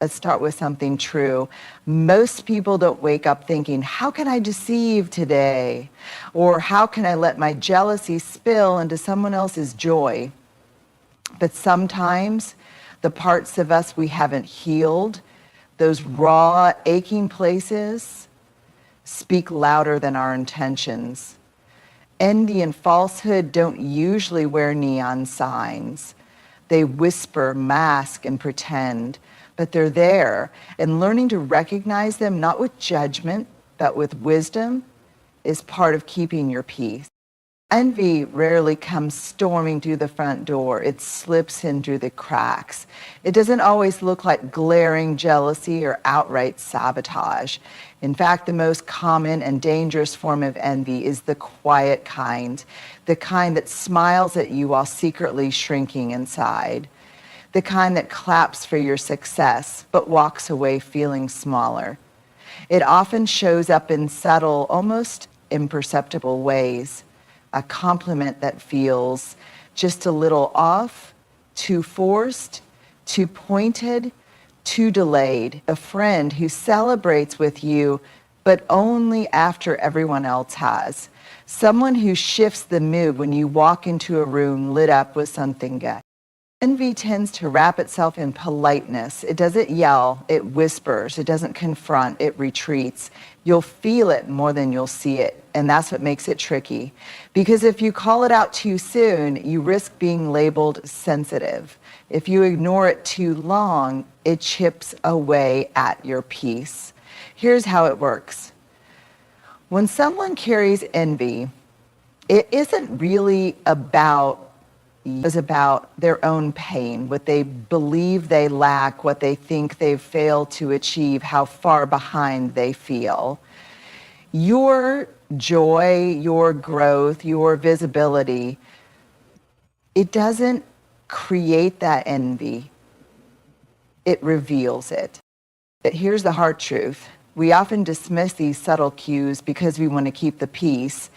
Let's start with something true. Most people don't wake up thinking, how can I deceive today? Or how can I let my jealousy spill into someone else's joy? But sometimes the parts of us we haven't healed, those raw, aching places, speak louder than our intentions. Envy and falsehood don't usually wear neon signs. They whisper, mask, and pretend, but they're there. And learning to recognize them, not with judgment, but with wisdom, is part of keeping your peace. Envy rarely comes storming through the front door. It slips in through the cracks. It doesn't always look like glaring jealousy or outright sabotage. In fact, the most common and dangerous form of envy is the quiet kind, the kind that smiles at you while secretly shrinking inside, the kind that claps for your success but walks away feeling smaller. It often shows up in subtle, almost imperceptible ways. A compliment that feels just a little off, too forced, too pointed, too delayed. A friend who celebrates with you, but only after everyone else has. Someone who shifts the mood when you walk into a room lit up with something good. Envy tends to wrap itself in politeness. It doesn't yell, it whispers. It doesn't confront, it retreats. You'll feel it more than you'll see it, and that's what makes it tricky. Because if you call it out too soon, you risk being labeled sensitive. If you ignore it too long, it chips away at your peace. Here's how it works. When someone carries envy, it isn't really about their own pain, what they believe they lack, what they think they've failed to achieve, how far behind they feel. Your joy, your growth, your visibility, it doesn't create that envy. It reveals it. But here's the hard truth. We often dismiss these subtle cues because we want to keep the peace.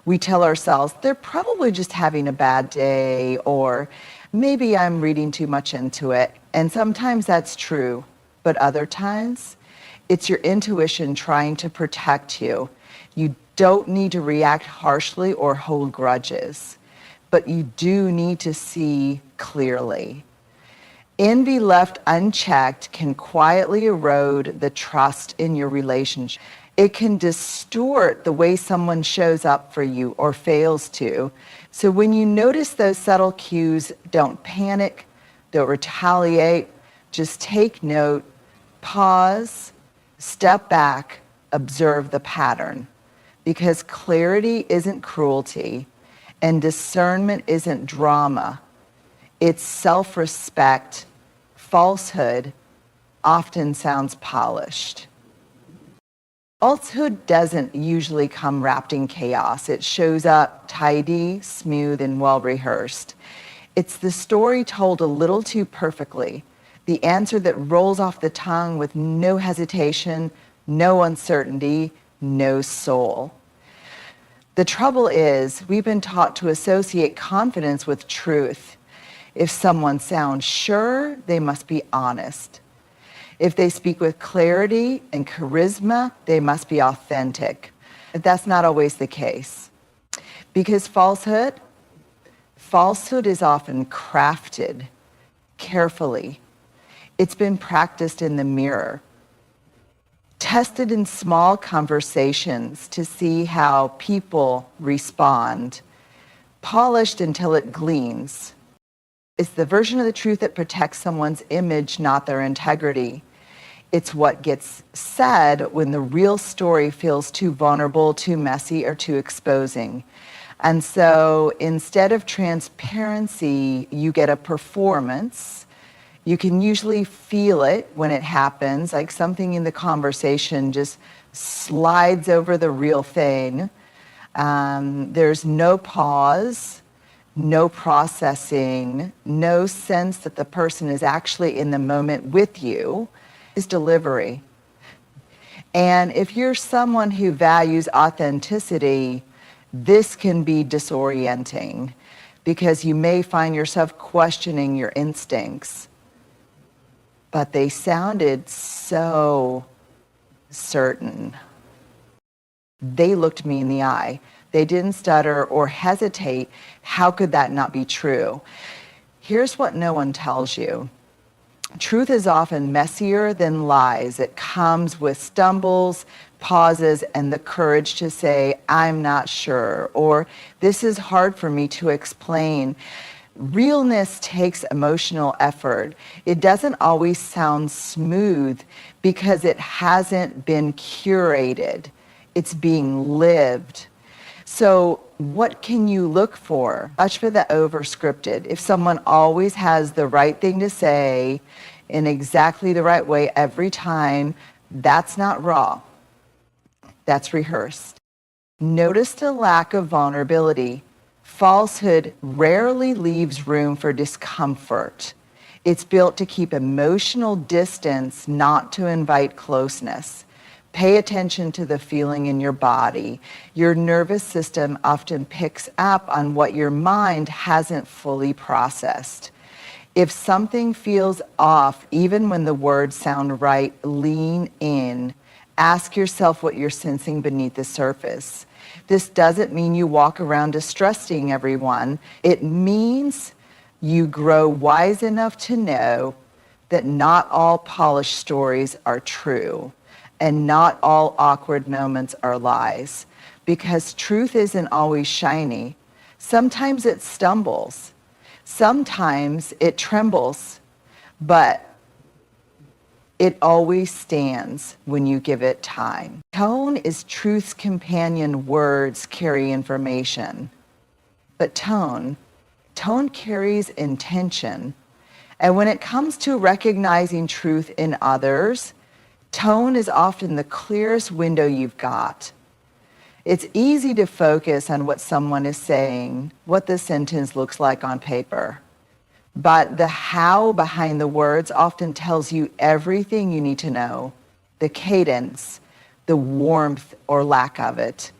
We tell ourselves, they're probably just having a bad day, or maybe I'm reading too much into it. And sometimes that's true, but other times, it's your intuition trying to protect you. You don't need to react harshly or hold grudges, but you do need to see clearly. Envy left unchecked can quietly erode the trust in your relationship. It can distort the way someone shows up for you or fails to. So when you notice those subtle cues, don't panic, don't retaliate, just take note, pause, step back, observe the pattern. Because clarity isn't cruelty and discernment isn't drama. It's self-respect. Falsehood often sounds polished. Falsehood doesn't usually come wrapped in chaos. It shows up tidy, smooth, and well-rehearsed. It's the story told a little too perfectly, the answer that rolls off the tongue with no hesitation, no uncertainty, no soul. The trouble is, we've been taught to associate confidence with truth. If someone sounds sure, they must be honest. If they speak with clarity and charisma, they must be authentic. But that's not always the case. Because falsehood is often crafted carefully. It's been practiced in the mirror, tested in small conversations to see how people respond, polished until it gleams. It's the version of the truth that protects someone's image, not their integrity. It's what gets said when the real story feels too vulnerable, too messy, or too exposing. And so instead of transparency, you get a performance. You can usually feel it when it happens, like something in the conversation just slides over the real thing. There's no pause, no processing, no sense that the person is actually in the moment with you. Is delivery. And if you're someone who values authenticity, this can be disorienting because you may find yourself questioning your instincts. but they sounded so certain. They looked me in the eye. They didn't stutter or hesitate. How could that not be true? Here's what no one tells you. Truth is often messier than lies. It comes with stumbles, pauses, and the courage to say, I'm not sure, or this is hard for me to explain. Realness takes emotional effort. It doesn't always sound smooth because it hasn't been curated. It's being lived. So what can you look for? Watch for the over-scripted. If someone always has the right thing to say in exactly the right way every time, that's not raw. That's rehearsed. Notice the lack of vulnerability. Falsehood rarely leaves room for discomfort. It's built to keep emotional distance, not to invite closeness. Pay attention to the feeling in your body. Your nervous system often picks up on what your mind hasn't fully processed. If something feels off, even when the words sound right, lean in. Ask yourself what you're sensing beneath the surface. This doesn't mean you walk around distrusting everyone. It means you grow wise enough to know that not all polished stories are true. And not all awkward moments are lies, because truth isn't always shiny. Sometimes it stumbles. Sometimes it trembles, but it always stands when you give it time. Tone is truth's companion. Words carry information, but tone carries intention. And when it comes to recognizing truth in others, tone is often the clearest window you've got. It's easy to focus on what someone is saying, what the sentence looks like on paper. But the how behind the words often tells you everything you need to know. The cadence, the warmth or lack of it,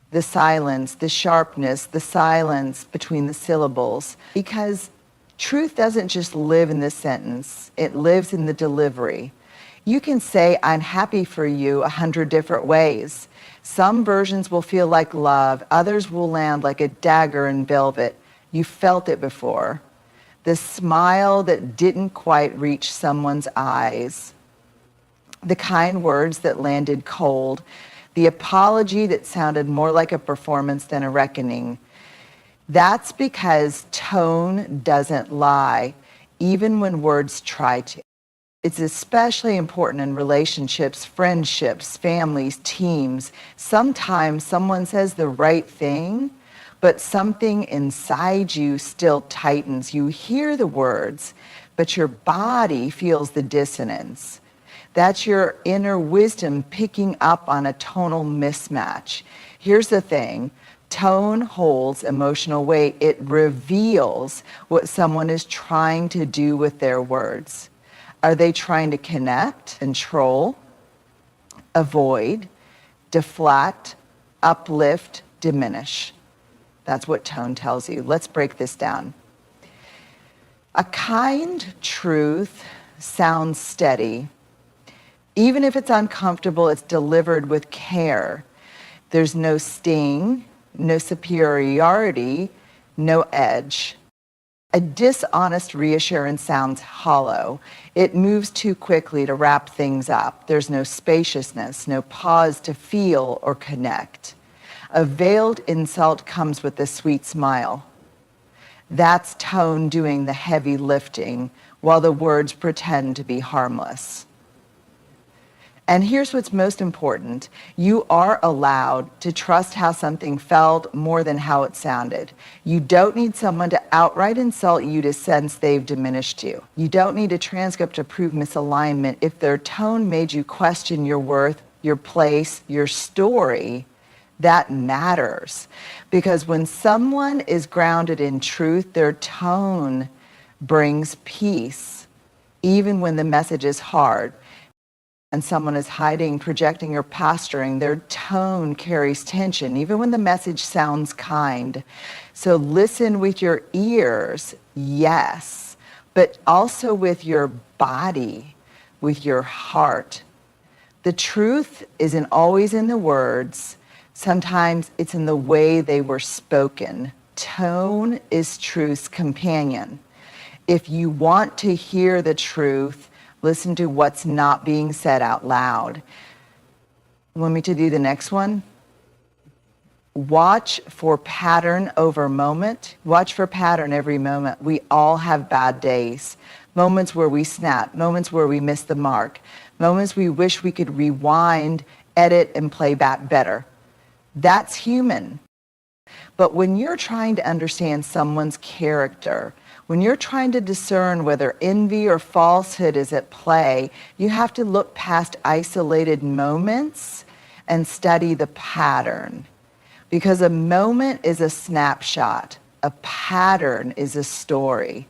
the silence, the sharpness, the silence between the syllables. Because truth doesn't just live in the sentence, it lives in the delivery. You can say, I'm happy for you 100 different ways. Some versions will feel like love. Others will land like a dagger in velvet. You felt it before. The smile that didn't quite reach someone's eyes. The kind words that landed cold. The apology that sounded more like a performance than a reckoning. That's because tone doesn't lie, even when words try to. It's especially important in relationships, friendships, families, teams. Sometimes someone says the right thing, but something inside you still tightens. You hear the words, but your body feels the dissonance. That's your inner wisdom picking up on a tonal mismatch. Here's the thing. Tone holds emotional weight. It reveals what someone is trying to do with their words. Are they trying to connect, control, avoid, deflect, uplift, diminish? That's what tone tells you. Let's break this down. A kind truth sounds steady. Even if it's uncomfortable, it's delivered with care. There's no sting, no superiority, no edge. A dishonest reassurance sounds hollow. It moves too quickly to wrap things up. There's no spaciousness, no pause to feel or connect. A veiled insult comes with a sweet smile. That's tone doing the heavy lifting while the words pretend to be harmless. And here's what's most important. You are allowed to trust how something felt more than how it sounded. You don't need someone to outright insult you to sense they've diminished you. You don't need a transcript to prove misalignment. If their tone made you question your worth, your place, your story, that matters. Because when someone is grounded in truth, their tone brings peace, even when the message is hard. And someone is hiding, projecting, or posturing, their tone carries tension, even when the message sounds kind. So listen with your ears, yes, but also with your body. with your heart. The truth isn't always in the words. Sometimes it's in the way they were spoken. Tone is truth's companion. If you want to hear the truth, listen to what's not being said out loud. Want me to do the next one? Watch for pattern over moment. Watch for pattern every moment. We all have bad days. Moments where we snap, moments where we miss the mark, moments we wish we could rewind, edit, and play back better. That's human. But when you're trying to understand someone's character, when you're trying to discern whether envy or falsehood is at play, you have to look past isolated moments and study the pattern. Because a moment is a snapshot, a pattern is a story.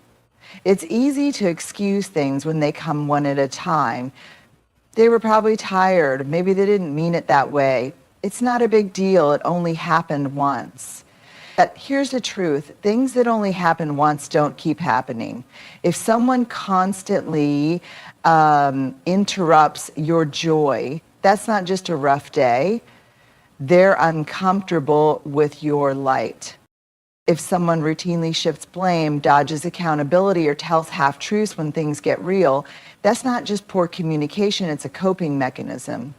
It's easy to excuse things when they come one at a time. They were probably tired, maybe they didn't mean it that way. It's not a big deal, it only happened once. But here's the truth, things that only happen once don't keep happening. If someone constantly interrupts your joy, that's not just a rough day. They're uncomfortable with your light. If someone routinely shifts blame, dodges accountability, or tells half-truths when things get real, that's not just poor communication, it's a coping mechanism.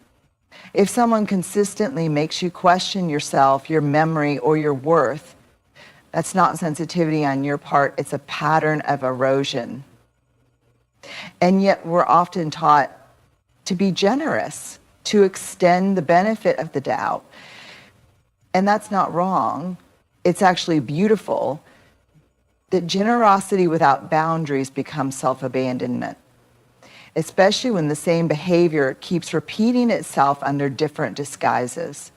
If someone consistently makes you question yourself, your memory, or your worth, that's not sensitivity on your part, it's a pattern of erosion. And yet we're often taught to be generous, to extend the benefit of the doubt. And that's not wrong. It's actually beautiful that generosity without boundaries becomes self-abandonment, especially when the same behavior keeps repeating itself under different disguises.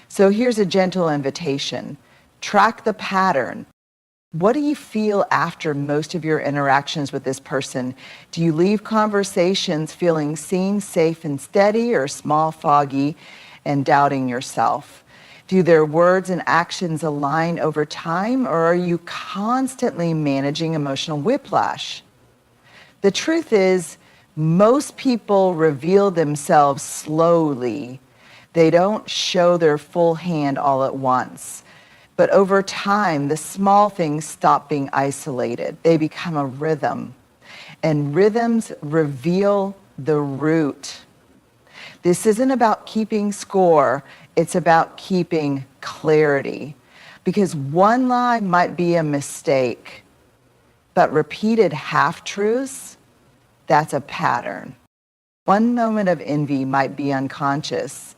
So here's a gentle invitation. Track the pattern. What do you feel after most of your interactions with this person? Do you leave conversations feeling seen, safe, and steady, or small, foggy, and doubting yourself? Do their words and actions align over time, or are you constantly managing emotional whiplash? The truth is, most people reveal themselves slowly. They don't show their full hand all at once. But over time, the small things stop being isolated. They become a rhythm. And rhythms reveal the root. This isn't about keeping score. It's about keeping clarity. Because one lie might be a mistake, but repeated half-truths, that's a pattern. One moment of envy might be unconscious,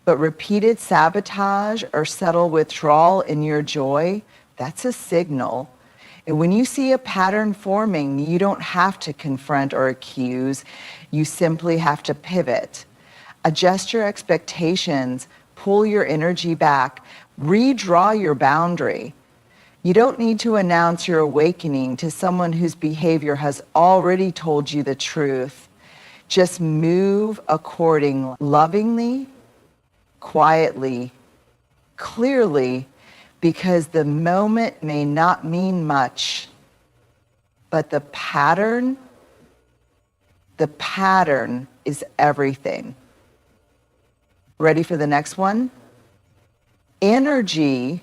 but repeated sabotage or subtle withdrawal in your joy, that's a signal. And when you see a pattern forming, you don't have to confront or accuse. You simply have to pivot. Adjust your expectations, pull your energy back, redraw your boundary. You don't need to announce your awakening to someone whose behavior has already told you the truth. Just move accordingly, lovingly, quietly, clearly, because the moment may not mean much, but the pattern is everything. Ready for the next one? Energy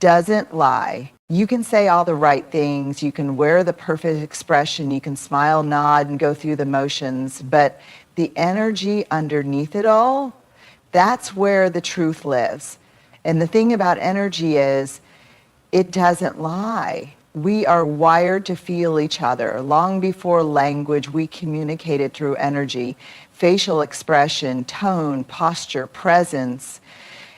doesn't lie. You can say all the right things, you can wear the perfect expression, you can smile, nod, and go through the motions, but the energy underneath it all, that's where the truth lives. And the thing about energy is, it doesn't lie. We are wired to feel each other. Long before language, we communicated through energy, facial expression, tone, posture, presence.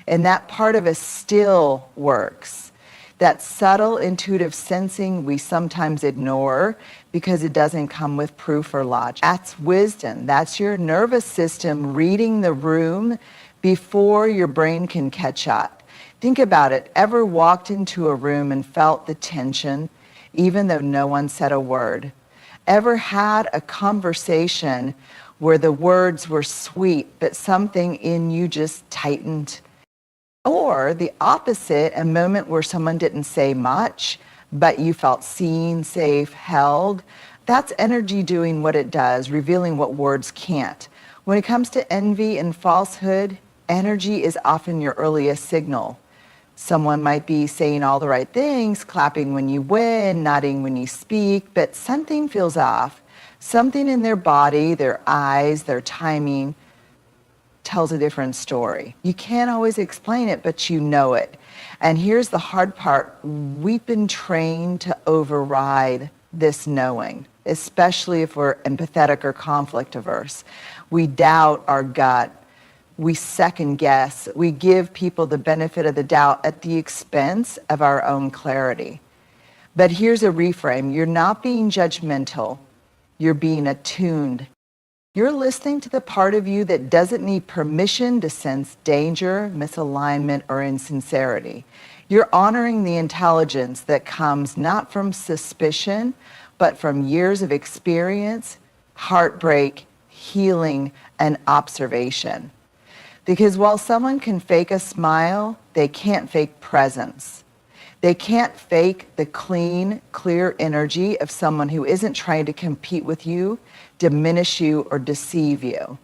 And that part of us still works. That subtle intuitive sensing we sometimes ignore because it doesn't come with proof or logic. That's wisdom. That's your nervous system reading the room before your brain can catch up. Think about it. Ever walked into a room and felt the tension even though no one said a word? Ever had a conversation where the words were sweet but something in you just tightened? Or the opposite, a moment where someone didn't say much, but you felt seen, safe, held, That's energy doing what it does, revealing what words can't. When it comes to envy and falsehood, energy is often your earliest signal. Someone might be saying all the right things, clapping when you win, nodding when you speak, but something feels off. Something in their body, their eyes, their timing tells a different story. You can't always explain it, but you know it. And here's the hard part. We've been trained to override this knowing, especially if we're empathetic or conflict averse. We doubt our gut. We second guess. We give people the benefit of the doubt at the expense of our own clarity. But here's a reframe. You're not being judgmental. You're being attuned. You're listening to the part of you that doesn't need permission to sense danger, misalignment, or insincerity. You're honoring the intelligence that comes not from suspicion, but from years of experience, heartbreak, healing, and observation. Because while someone can fake a smile, they can't fake presence. They can't fake the clean, clear energy of someone who isn't trying to compete with you, diminish you, or deceive you.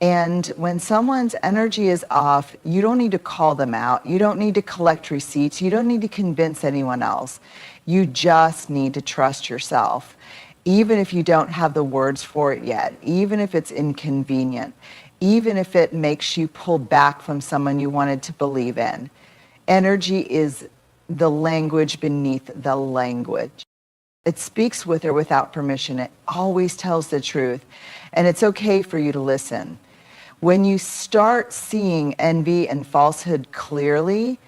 And when someone's energy is off, you don't need to call them out. You don't need to collect receipts. You don't need to convince anyone else. You just need to trust yourself, even if you don't have the words for it yet, even if it's inconvenient, even if it makes you pull back from someone you wanted to believe in. Energy is the language beneath the language. It speaks with or without permission. It always tells the truth. And it's okay for you to listen. When you start seeing envy and falsehood clearly,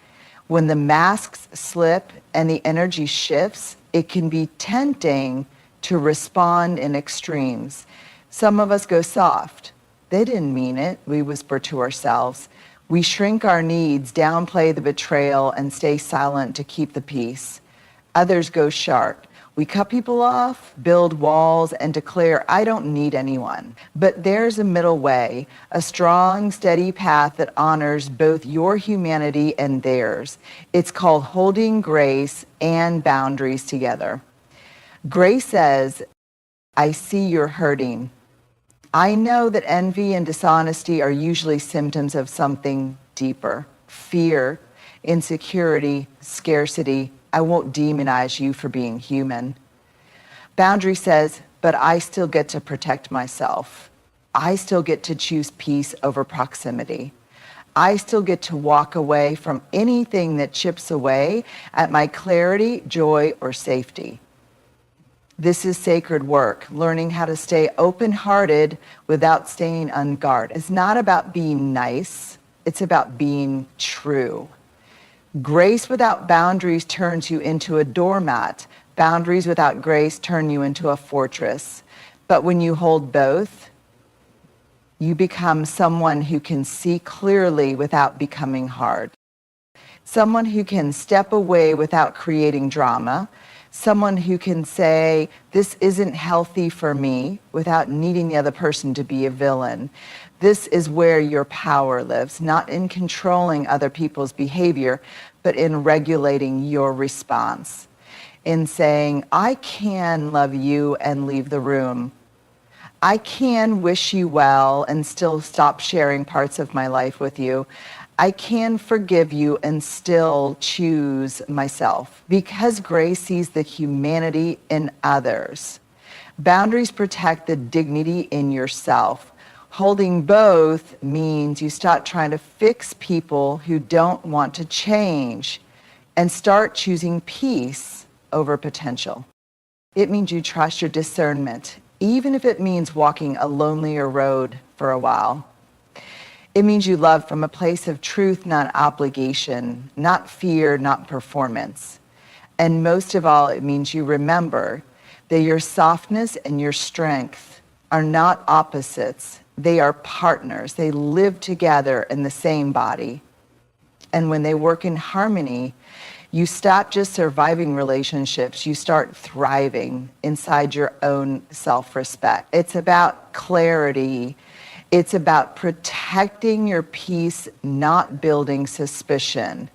when the masks slip and the energy shifts, it can be tempting to respond in extremes. Some of us go soft. They didn't mean it, we whisper to ourselves. We shrink our needs, downplay the betrayal, and stay silent to keep the peace. Others go sharp. We cut people off, build walls, and declare, I don't need anyone. But there's a middle way, a strong, steady path that honors both your humanity and theirs. It's called holding grace and boundaries together. Grace says, I see you're hurting. I know that envy and dishonesty are usually symptoms of something deeper. Fear, insecurity, scarcity. I won't demonize you for being human. Boundary says, but I still get to protect myself. I still get to choose peace over proximity. I still get to walk away from anything that chips away at my clarity, joy, or safety. This is sacred work, learning how to stay open-hearted without staying unguarded. It's not about being nice, it's about being true. Grace without boundaries turns you into a doormat. Boundaries without grace turn you into a fortress. But when you hold both, you become someone who can see clearly without becoming hard. Someone who can step away without creating drama. Someone who can say, this isn't healthy for me, without needing the other person to be a villain. This is where your power lives, not in controlling other people's behavior, but in regulating your response. In saying, I can love you and leave the room. I can wish you well and still stop sharing parts of my life with you. I can forgive you and still choose myself, because grace sees the humanity in others. Boundaries protect the dignity in yourself. Holding both means you stop trying to fix people who don't want to change and start choosing peace over potential. It means you trust your discernment, even if it means walking a lonelier road for a while. It means you love from a place of truth, not obligation, not fear, not performance. And most of all, it means you remember that your softness and your strength are not opposites. They are partners. They live together in the same body. And when they work in harmony, you stop just surviving relationships. You start thriving inside your own self-respect. It's about clarity. It's about protecting your peace, not building suspicion.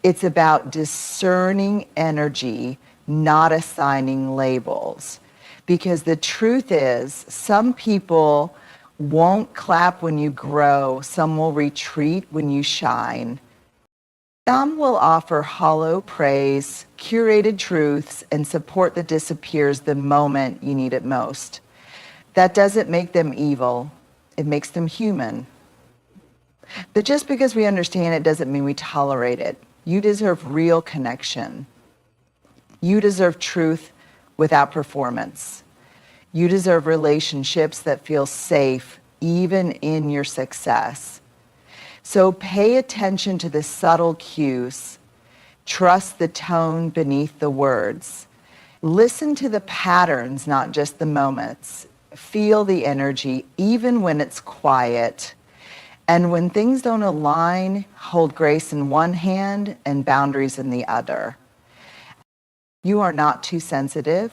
It's about discerning energy, not assigning labels. Because the truth is, some people won't clap when you grow, some will retreat when you shine. Some will offer hollow praise, curated truths, and support that disappears the moment you need it most. That doesn't make them evil, it makes them human. But just because we understand it doesn't mean we tolerate it. You deserve real connection. You deserve truth without performance. You deserve relationships that feel safe, even in your success. So pay attention to the subtle cues. Trust the tone beneath the words. Listen to the patterns, not just the moments. Feel the energy, even when it's quiet. And when things don't align, hold grace in one hand and boundaries in the other. You are not too sensitive.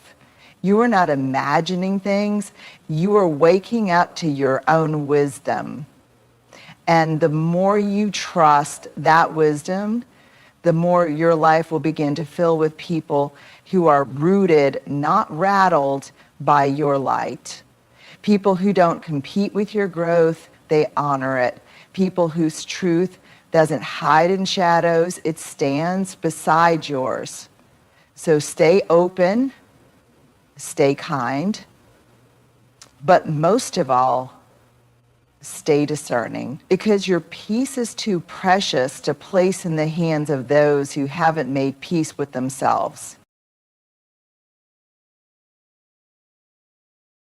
You are not imagining things. You are waking up to your own wisdom. And the more you trust that wisdom, the more your life will begin to fill with people who are rooted, not rattled by your light. People who don't compete with your growth, they honor it. People whose truth doesn't hide in shadows, it stands beside yours. So stay open, stay kind, but most of all, stay discerning, because your peace is too precious to place in the hands of those who haven't made peace with themselves.